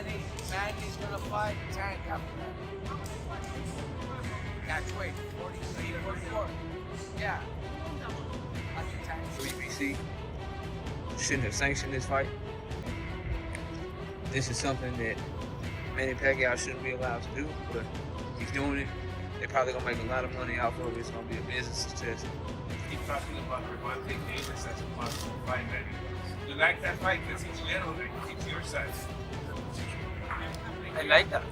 Manny's gonna fight Tank after that. Catch weight, 43, 44. Yeah. I think Tank. WBC shouldn't have sanctioned this fight. This is something that Manny Pacquiao shouldn't be allowed to do, but he's doing it. They're probably gonna make a lot of money off of it. It's gonna be a business success. Keep talking about Gervonta Davis as a possible fight, Manny. You like that fight because he's little and he's your size. I like that.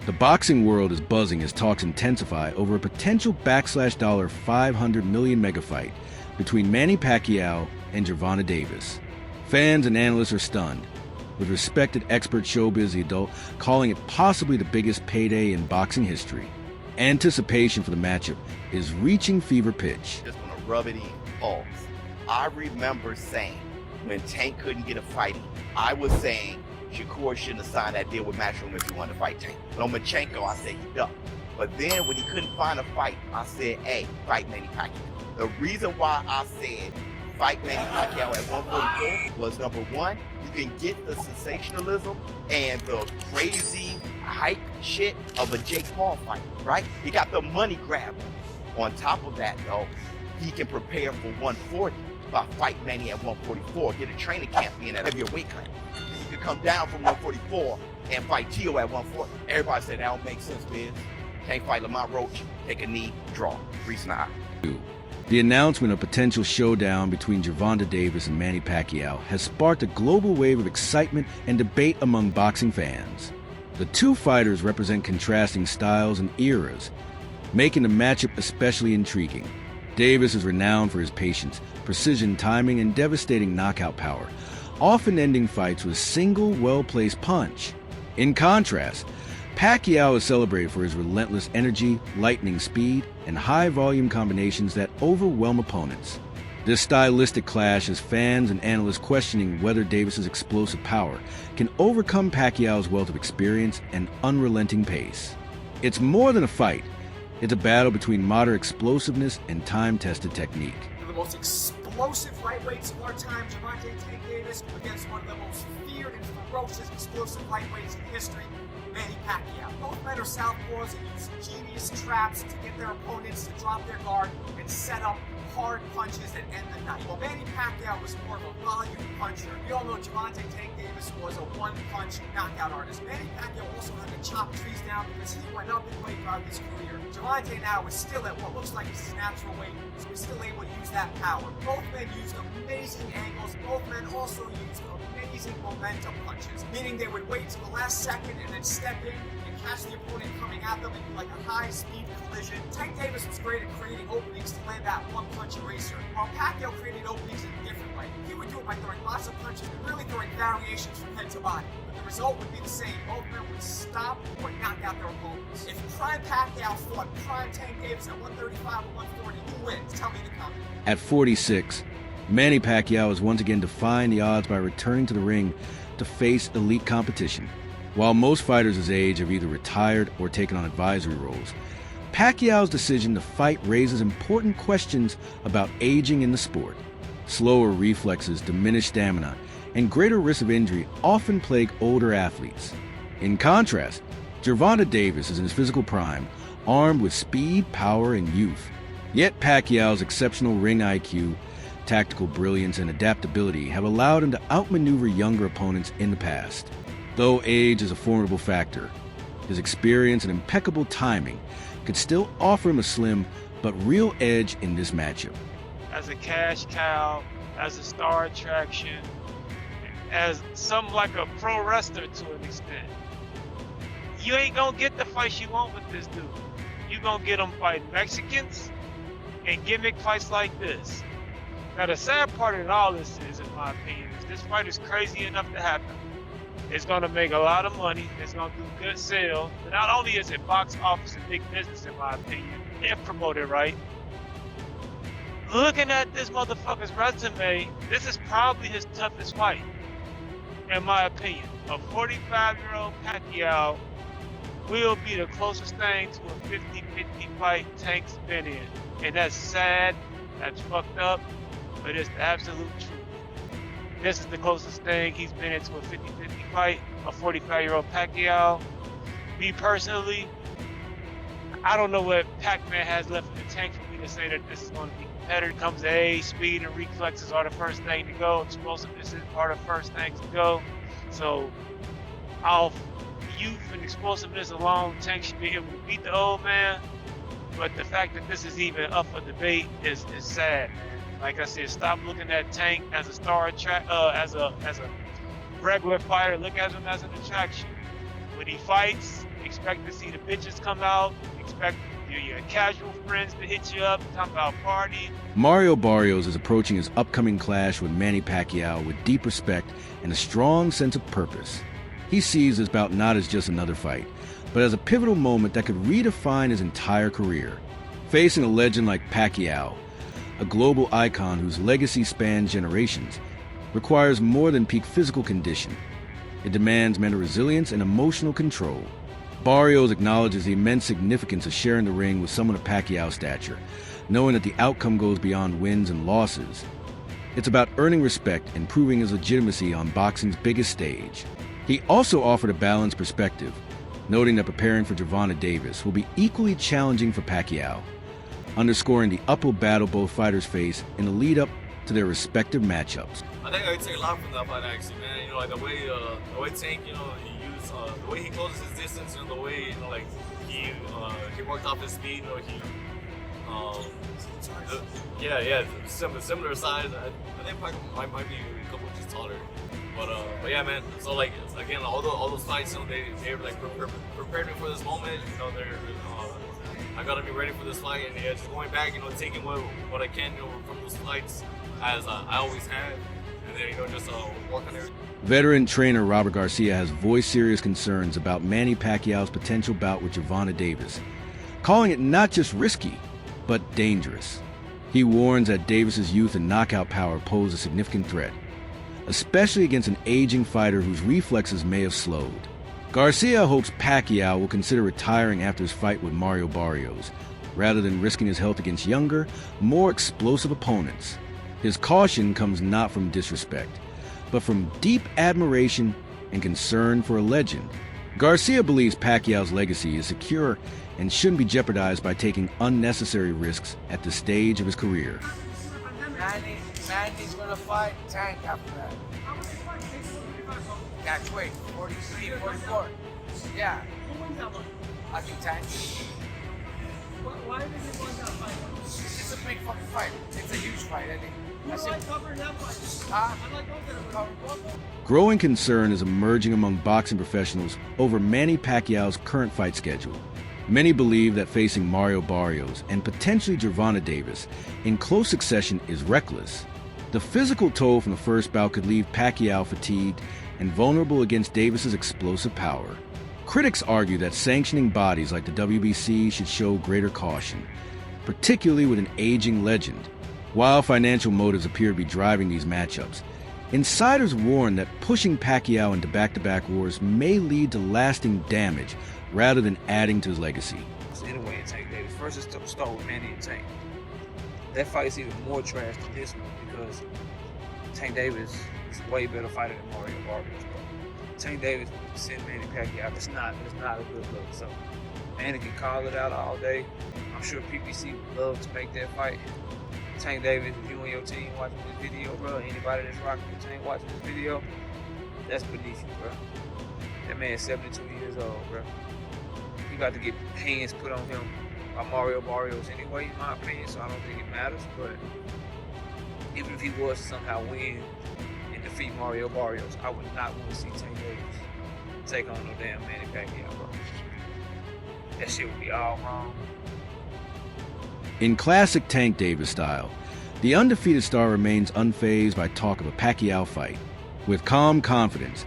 The boxing world is buzzing as talks intensify over a potential $500 million mega fight between Manny Pacquiao and Gervonta Davis. Fans and analysts are stunned, with respected expert showbiz adult calling it possibly the biggest payday in boxing history. Anticipation for the matchup is reaching fever pitch. Just want to rub it in. Pause. I remember saying when Tank couldn't get a fight, I was saying Shakur shouldn't have signed that deal with Matchroom if he wanted to fight Tank. Lomachenko, I said he ducked. But then when he couldn't find a fight, I said, hey, fight Manny Pacquiao. The reason why I said fight Manny Pacquiao at 144 was, number one, you can get the sensationalism and the crazy hype shit of a Jake Paul fight, right? He got the money grab. On top of that, though, he can prepare for 140 by fight Manny at 144, get a training camp in at heavier weight class. You can come down from 144 and fight Tio at 140. Everybody said that don't make sense, Biz. Can't fight Lamont Roach, take a knee, draw. Reese and I. The announcement of potential showdown between Gervonta Davis and Manny Pacquiao has sparked a global wave of excitement and debate among boxing fans. The two fighters represent contrasting styles and eras, making the matchup especially intriguing. Davis is renowned for his patience, precision timing, and devastating knockout power, often ending fights with a single, well-placed punch. In contrast, Pacquiao is celebrated for his relentless energy, lightning speed, and high-volume combinations that overwhelm opponents. This stylistic clash has fans and analysts questioning whether Davis's explosive power can overcome Pacquiao's wealth of experience and unrelenting pace. It's more than a fight. It's a battle between modern explosiveness and time-tested technique. The most explosive lightweights of our time, Gervonta Tank Davis, against one of the most feared and ferocious explosive lightweights in history, Manny Pacquiao. Both men are southpaws and use genius traps to get their opponents to drop their guard and set up hard punches that end the night. While Manny Pacquiao was more of a volume puncher, we all know Gervonta Tank Davis was a one-punch knockout artist. Manny Pacquiao also had to chop trees down because he went up in weight throughout his career. Gervonta now is still at what looks like his natural weight, so he's still able to use that power. Both men used amazing angles. Both men also used amazing momentum punches, meaning they would wait till the last second and then step in and catch the opponent coming at them in like a high-speed collision. Tank Davis was great at creating openings to land that one-punch eraser, while Pacquiao created openings in a different way. He would do it by throwing lots of punches and really throwing variations from head to body. But the result would be the same. Both men would stop or knock out their opponents. If prime Pacquiao fought prime Tank Davis at 135 or 140, who wins? Tell me in the comments. At 46, Manny Pacquiao is once again defying the odds by returning to the ring to face elite competition. While most fighters his age have either retired or taken on advisory roles, Pacquiao's decision to fight raises important questions about aging in the sport. Slower reflexes, diminished stamina, and greater risk of injury often plague older athletes. In contrast, Gervonta Davis is in his physical prime, armed with speed, power, and youth. Yet Pacquiao's exceptional ring IQ, tactical brilliance, and adaptability have allowed him to outmaneuver younger opponents in the past. Though age is a formidable factor, his experience and impeccable timing could still offer him a slim but real edge in this matchup. As a cash cow, as a star attraction, as something like a pro wrestler to an extent, you ain't gonna get the fights you want with this dude. You gonna get him fighting Mexicans and gimmick fights like this. Now the sad part of all this is, in my opinion, is this fight is crazy enough to happen. It's gonna make a lot of money. It's gonna do good sales. But not only is it box office and big business, in my opinion, if promoted right. Looking at this motherfucker's resume, this is probably his toughest fight, in my opinion. A 45-year-old Pacquiao will be the closest thing to a 50-50 fight Tank's been in. And that's sad, that's fucked up, but it's the absolute truth. this is the closest thing he's been into a 50-50 fight, a 45-year-old Pacquiao. Me personally, I don't know what Pac-Man has left in the tank for me to say that this is going to be competitive. Comes to age, speed and reflexes are the first thing to go. Explosiveness are the first things to go. So, off youth and explosiveness alone, Tank should be able to beat the old man. But the fact that this is even up for debate is sad, man. Like I said, stop looking at Tank as a star as a regular fighter. Look at him as an attraction. When he fights, expect to see the bitches come out. Expect your casual friends to hit you up, talk about party. Mario Barrios is approaching his upcoming clash with Manny Pacquiao with deep respect and a strong sense of purpose. He sees this bout not as just another fight, but as a pivotal moment that could redefine his entire career. Facing a legend like Pacquiao, a global icon whose legacy spans generations, requires more than peak physical condition. It demands mental resilience and emotional control. Barrios acknowledges the immense significance of sharing the ring with someone of Pacquiao's stature, knowing that the outcome goes beyond wins and losses. It's about earning respect and proving his legitimacy on boxing's biggest stage. He also offered a balanced perspective, noting that preparing for Gervonta Davis will be equally challenging for Pacquiao, underscoring the uphill battle both fighters face in the lead-up to their respective matchups. I think I would take a lot from that fight, actually, man. You know, like the way Tank, you know, he used the way he closes his distance, and the way, you know, like he worked off his speed. You know, similar size. I think Pac might be a couple inches taller. But yeah, man. So like again, all those fights, you know, they like prepared me for this moment. You know, I gotta be ready for this fight, and yeah, just going back, you know, taking what I can, you know, from those fights as I always have, and then, you know, just work on it. Veteran trainer Robert Garcia has voiced serious concerns about Manny Pacquiao's potential bout with Gervonta Davis, calling it not just risky, but dangerous. He warns that Davis's youth and knockout power pose a significant threat, especially against an aging fighter whose reflexes may have slowed. Garcia hopes Pacquiao will consider retiring after his fight with Mario Barrios, rather than risking his health against younger, more explosive opponents. His caution comes not from disrespect, but from deep admiration and concern for a legend. Garcia believes Pacquiao's legacy is secure and shouldn't be jeopardized by taking unnecessary risks at this stage of his career. Manny's gonna fight Tank after that. Catch weight, 43, 44. Yeah. I think Tank. Why did you want that fight? It's a big fucking fight. It's a huge fight, I think. You like covering that fight? I like those. Growing concern is emerging among boxing professionals over Manny Pacquiao's current fight schedule. Many believe that facing Mario Barrios and potentially Gervonta Davis in close succession is reckless. The physical toll from the first bout could leave Pacquiao fatigued and vulnerable against Davis's explosive power. Critics argue that sanctioning bodies like the WBC should show greater caution, particularly with an aging legend. While financial motives appear to be driving these matchups, insiders warn that pushing Pacquiao into back-to-back wars may lead to lasting damage rather than adding to his legacy. Anyway, and Tank Davis. First, let's start with Manny and Tank. That fight's even more trash than this one because Tank Davis is a way better fighter than Mario Barrios, bro. Tank Davis would send Manny Pacquiao. It's not a good look. So Manny can call it out all day. I'm sure PPC would love to make that fight. Tank Davis, if you and your team watching this video, bro, anybody that's rocking with Tank watching this video, that's beneath you, bro. That man's 72 years old, bro. He got to get hands put on him by Mario Barrios anyway, in my opinion, so I don't think it matters. But even if he was to somehow win and defeat Mario Barrios, I would not want to see Tank Davis take on no damn Manny Pacquiao, bro. That shit would be all wrong. In classic Tank Davis style, the undefeated star remains unfazed by talk of a Pacquiao fight. With calm confidence,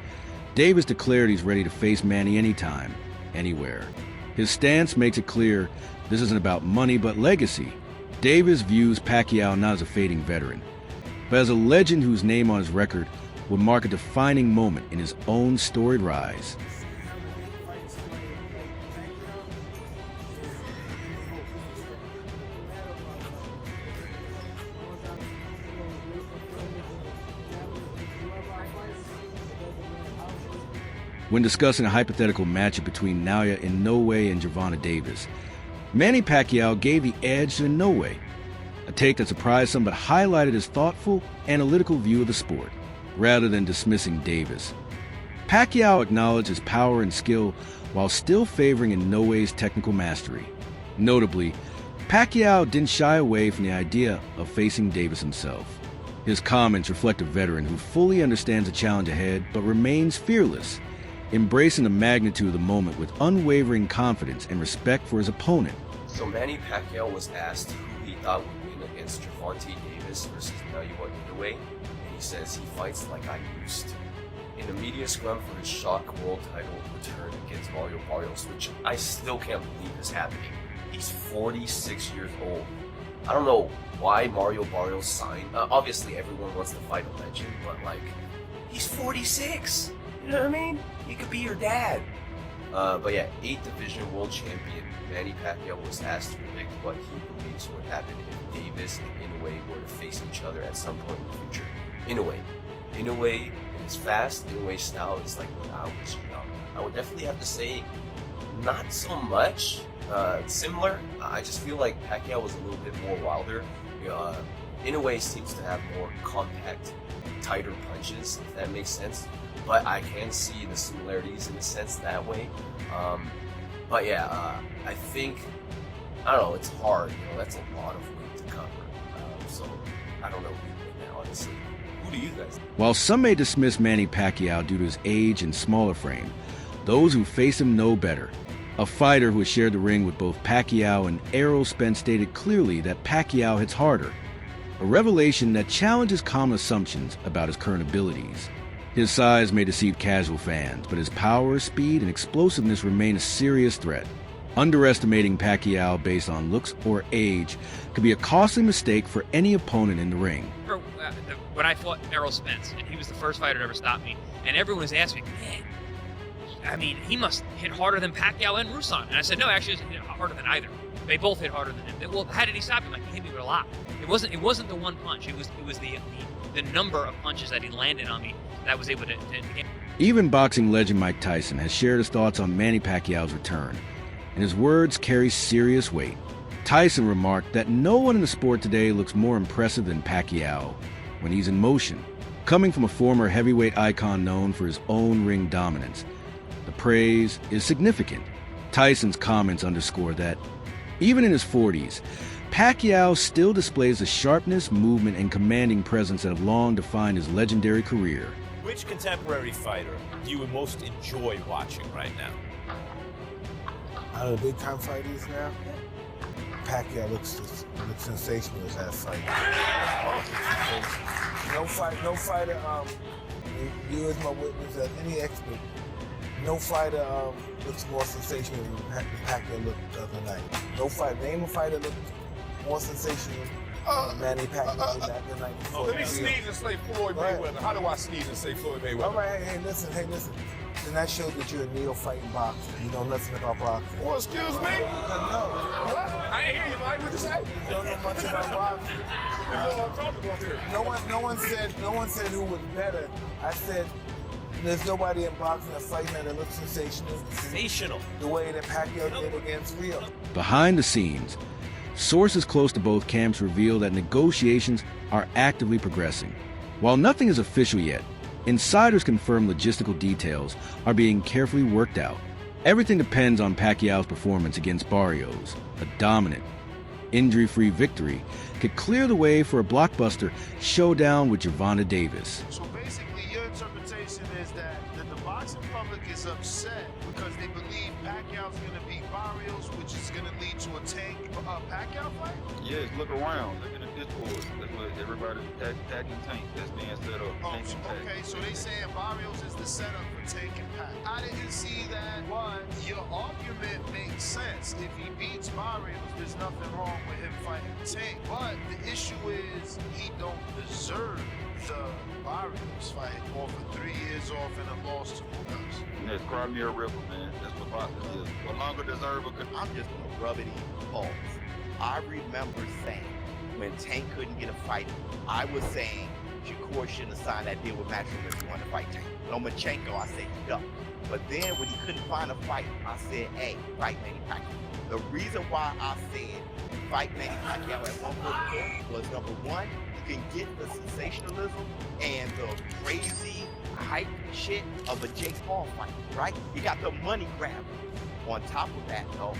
Davis declared he's ready to face Manny anytime, anywhere. His stance makes it clear this isn't about money but legacy. Davis views Pacquiao not as a fading veteran, but as a legend whose name on his record will mark a defining moment in his own storied rise. When discussing a hypothetical matchup between Naoya Inoue and Gervonta Davis, Manny Pacquiao gave the edge to Inoue, a take that surprised some but highlighted his thoughtful, analytical view of the sport, rather than dismissing Davis. Pacquiao acknowledged his power and skill while still favoring Inoue's technical mastery. Notably, Pacquiao didn't shy away from the idea of facing Davis himself. His comments reflect a veteran who fully understands the challenge ahead but remains fearless, embracing the magnitude of the moment with unwavering confidence and respect for his opponent. So Manny Pacquiao was asked who he thought would win against Gervonta Davis versus Naoya Inoue, and he says he fights like I used to. In the media scrum for his Shock World title return against Mario Barrios, which I still can't believe is happening. He's 46 years old. I don't know why Mario Barrios signed. Obviously, everyone wants to fight a legend, but like, he's 46. You know what I mean? He could be your dad. But yeah, 8th Division World Champion Manny Pacquiao was asked to predict what he believes would happen if Davis and Inoue were to face each other at some point in the future. Inoue is fast. Inoue's style is like when I was young. I would definitely have to say, not so much. Similar. I just feel like Pacquiao was a little bit more wilder. Inoue seems to have more compact, tighter punches, if that makes sense. But I can see the similarities in a sense that way. But yeah, I think, I don't know, it's hard. That's a lot of weight to cover. So I don't know who would win, honestly. Who do you guys? While some may dismiss Manny Pacquiao due to his age and smaller frame, those who face him know better. A fighter who has shared the ring with both Pacquiao and Errol Spence stated clearly that Pacquiao hits harder, a revelation that challenges common assumptions about his current abilities. His size may deceive casual fans, but his power, speed, and explosiveness remain a serious threat. Underestimating Pacquiao based on looks or age could be a costly mistake for any opponent in the ring. When I fought Errol Spence, and he was the first fighter to ever stop me, and everyone was asking me, man, I mean, he must hit harder than Pacquiao and Rouson. And I said, no, actually, he doesn't hit harder than either. They both hit harder than him. Well, how did he stop him? Like, he hit me with a lot. It wasn't the one punch. It was the number of punches that he landed on me that I was able to get. Even boxing legend Mike Tyson has shared his thoughts on Manny Pacquiao's return, and his words carry serious weight. Tyson remarked that no one in the sport today looks more impressive than Pacquiao when he's in motion. Coming from a former heavyweight icon known for his own ring dominance, the praise is significant. Tyson's comments underscore that, even in his 40s, Pacquiao still displays the sharpness, movement, and commanding presence that have long defined his legendary career. Which contemporary fighter do you most enjoy watching right now? Out of the big-time fighters now, Pacquiao looks sensational as that fight. No fighter, you as my witness, as any expert, no fighter looks more sensational than Pacquiao looked the other night. No fighter, name a fighter looked more sensational than Manny Pacquiao the other night. Let me sneeze and say Floyd Mayweather. How do I sneeze and say Floyd Mayweather? All right, hey, listen. Then that shows that you're a neophyte in boxing. You know nothing about boxing. Well, excuse me? No. I ain't hear you, Mike. What you say? You don't know much about boxing. No one said who was better. I said there's nobody in boxing that's fighting that looks sensational. Sensational. The way that Pacquiao did against Rio. Behind the scenes, sources close to both camps reveal that negotiations are actively progressing. While nothing is official yet, insiders confirm logistical details are being carefully worked out. Everything depends on Pacquiao's performance against Barrios. A dominant, injury-free victory could clear the way for a blockbuster showdown with Gervonta Davis. So basically, your interpretation is that the boxing public is upset because they believe Pacquiao's going to beat Barrios, which is going to lead to a Tank Pacquiao fight? Yes, look around. Look in the Discord. That's what everybody's tagging Tank. That's being set up. Okay, so they saying Barrios is the setup for Tank and Pac. I didn't see that, but your argument makes sense. If he beats Barrios, there's nothing wrong with him fighting Tank. But the issue is he don't deserve the Barrios fight for 3 years off and a loss to who else? That's cry me a river, man. That's what boxing is. For longer deserver. I'm just gonna rub it in. Pause. I remember saying when Tank couldn't get a fight, I was saying Shakur shouldn't have signed that deal with Matchroom if he wanted to fight Tank. Lomachenko, I said he ducked. But then when he couldn't find a fight, I said, hey, fight Manny Pacquiao. The reason why I said fight Manny Pacquiao at 144 was, number one, you can get the sensationalism and the crazy hype shit of a Jake Paul fight, right? You got the money grab. On top of that, though,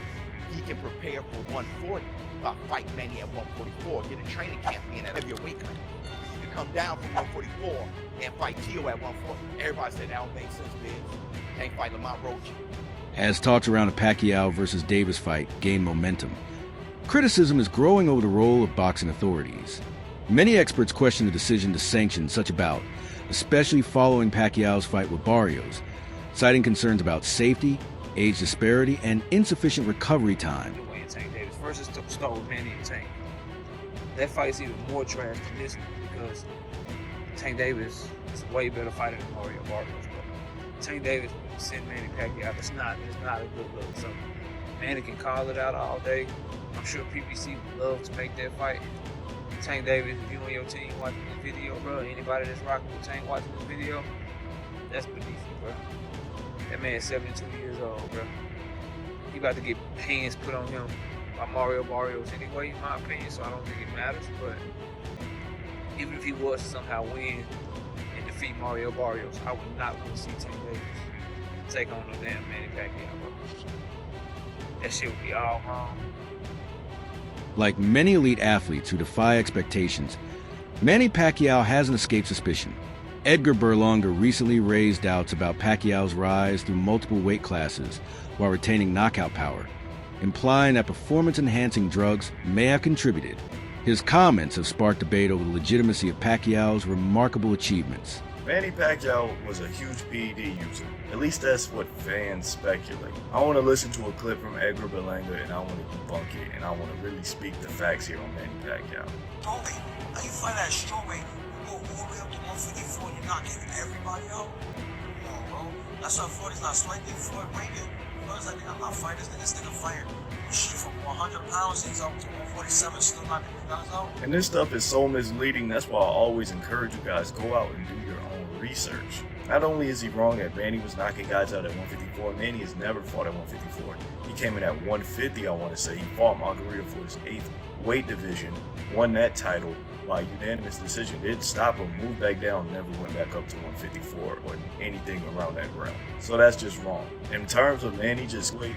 he can prepare for 140 by fight Manny at 144, get a training camp in at heavier weight class. You can come down from 144 and fight Tio at 140. Everybody said that don't make sense, Biz. Can't fight Lamont Roach. As talks around a Pacquiao versus Davis fight gain momentum, criticism is growing over the role of boxing authorities. Many experts question the decision to sanction such a bout, especially following Pacquiao's fight with Barrios, citing concerns about safety, age disparity, and insufficient recovery time. Tank Davis. First, let's start with Manny and Tank. That fight's even more trash than this one because Tank Davis is a way better fighter than Mario Barrios. But Tank Davis would send Manny Pacquiao. It's not a good look. So Manny can call it out all day. I'm sure PBC would love to make that fight. Tank Davis, if you and your team watching this video, bro, anybody that's rocking with Tank watching this video, that's beneath you, bro. That man's 72 years old, bro. He about to get hands put on him by Mario Barrios anyway, in my opinion, so I don't think it matters. But even if he was to somehow win and defeat Mario Barrios, I would not want to see Tank Davis take on no damn Manny Pacquiao, bro. That shit would be all wrong. Like many elite athletes who defy expectations, Manny Pacquiao hasn't escaped suspicion. Edgar Berlanga recently raised doubts about Pacquiao's rise through multiple weight classes while retaining knockout power, implying that performance-enhancing drugs may have contributed. His comments have sparked debate over the legitimacy of Pacquiao's remarkable achievements. Manny Pacquiao was a huge PED user. At least that's what fans speculate. I want to listen to a clip from Edgar Berlanga and I want to debunk it, and I want to really speak the facts here on Manny Pacquiao. Tony, how you fight that strawweight? You go all the way up to 154 and you're knocking everybody out? Come on, bro. That's why Floyd is not slightly Floyd Ranger. Floyd's like, I'm not fighting this nigga fighting. Shit, from 100 pounds, he's up to 147, still knocking these guys out. And this stuff is so misleading. That's why I always encourage you guys, go out and do your own research. Not only is he wrong that Manny was knocking guys out at 154, Manny has never fought at 154. He came in at 150, I want to say. He fought Margarita for his 8th weight division, won that title by unanimous decision. Didn't stop him, moved back down, never went back up to 154 or anything around that realm. So that's just wrong. In terms of Manny just weight,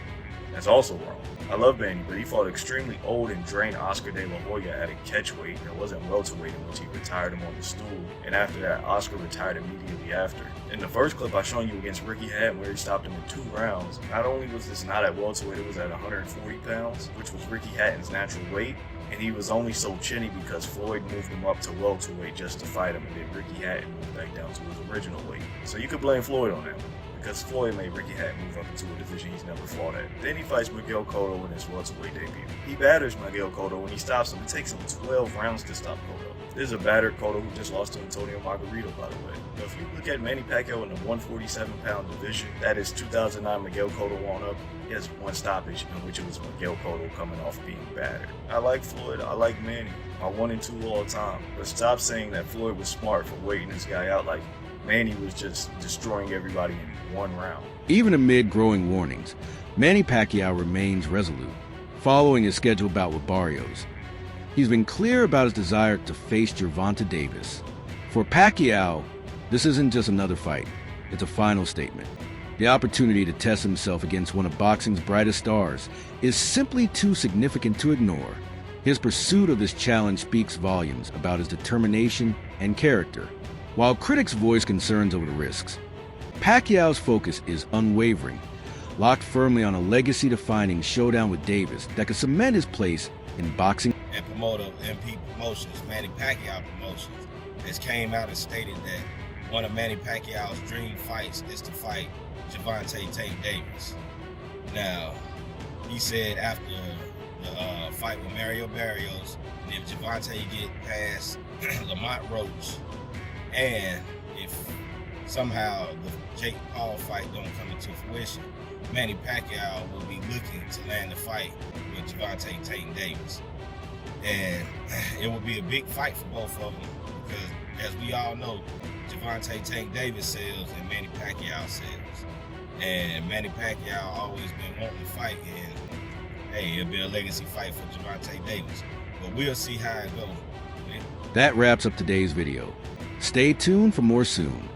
that's also wrong. I love Manny, but he fought extremely old and drained Oscar De La Hoya at a catchweight that wasn't welterweight, in which he retired him on the stool, and after that, Oscar retired immediately after. In the first clip I shown you against Ricky Hatton, where he stopped him in 2 rounds, not only was this not at welterweight, it was at 140 pounds, which was Ricky Hatton's natural weight, and he was only so chinny because Floyd moved him up to welterweight just to fight him, and then Ricky Hatton moved back down to his original weight. So you could blame Floyd on that one, because Floyd made Ricky Hatton move up into a division he's never fought at. Then he fights Miguel Cotto in his welterweight debut. He batters Miguel Cotto. When he stops him, it takes him 12 rounds to stop Cotto. This is a battered Cotto who just lost to Antonio Margarito, by the way. But if you look at Manny Pacquiao in the 147-pound division, that is 2009 Miguel Cotto on up, he has 1 stoppage, in which it was Miguel Cotto coming off being battered. I like Floyd, I like Manny. I 1 and 2 all the time. But stop saying that Floyd was smart for waiting this guy out. Like, Manny was just destroying everybody in 1 round. Even amid growing warnings, Manny Pacquiao remains resolute, following his scheduled bout with Barrios. He's been clear about his desire to face Gervonta Davis. For Pacquiao, this isn't just another fight, it's a final statement. The opportunity to test himself against one of boxing's brightest stars is simply too significant to ignore. His pursuit of this challenge speaks volumes about his determination and character. While critics voice concerns over the risks, Pacquiao's focus is unwavering, locked firmly on a legacy-defining showdown with Davis that could cement his place in boxing. And promoter MP Promotions, Manny Pacquiao Promotions, has came out and stated that one of Manny Pacquiao's dream fights is to fight Gervonta Tank Davis. Now, he said after the fight with Mario Barrios, and if Gervonta get past Lamont Roach, and if somehow the Jake Paul fight don't come into fruition, Manny Pacquiao will be looking to land the fight with Gervonta Tank Davis. And it will be a big fight for both of them because as we all know, Gervonta Tank Davis sells and Manny Pacquiao sells. And Manny Pacquiao always been wanting to fight, and hey, it'll be a legacy fight for Gervonta Davis. But we'll see how it goes. That wraps up today's video. Stay tuned for more soon.